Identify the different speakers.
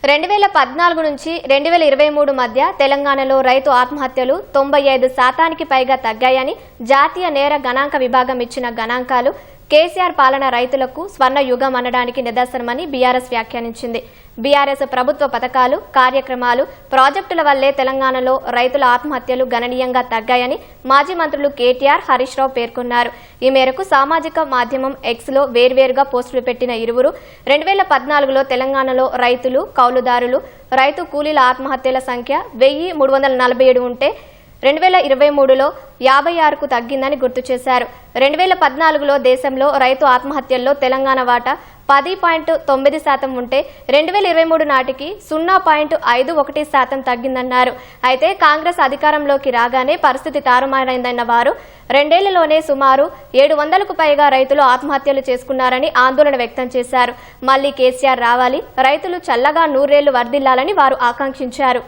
Speaker 1: 2014 నుంచి 2023 మధ్య తెలంగాణలో రైతు ఆత్మహత్యలు 95% పైగా తగ్గాయని జాతీయ నేర గణాంక విభాగం ఇచ్చిన గణాంకాలు కేసీఆర్ పాలన రైతులకు స్వర్ణ యుగం అనడానికి నిదర్శనమని బీఆర్ఎస్ వ్యాఖ్యానించింది. బీఆర్ఎస్ ప్రభుత్వ పథకాలు, కార్యక్రమాలు, ప్రాజెక్టుల వల్లే తెలంగాణలో రైతుల ఆత్మహత్యలు గణనీయంగా తగ్గాయని మాజీ మంత్రులు కేటీఆర్, హరీష్ రావు పేర్కొన్నారు. ఈ మేరకు సామాజిక మాధ్యమం ఎక్స్లో వేర్వేరుగా పోస్టులు పెట్టిన ఇరువురు 2014లో తెలంగాణలో రైతులు, కౌలుదారులు, రైతు కూలీల ఆత్మహత్యల సంఖ్య 1347 ఉంటే 2023లో 56కు తగ్గిందని గుర్తు చేశారు. 2014లో దేశంలో రైతు ఆత్మహత్యల్లో తెలంగాణ వాటా 10.9% ఉంటే 2023 నాటికి 0.51% తగ్గిందన్నారు. అయితే కాంగ్రెస్ అధికారంలోకి రాగానే పరిస్థితి తారుమారైందన్న వారు 2 ఏళ్లలోనే సుమారు 700కు పైగా రైతులు ఆత్మహత్యలు చేసుకున్నారని ఆందోళన వ్యక్తం చేశారు. మళ్లీ కేసీఆర్ రావాలి, రైతులు చల్లగా నూరేళ్లు వర్ధిల్లాలని వారు ఆకాంక్షించారు.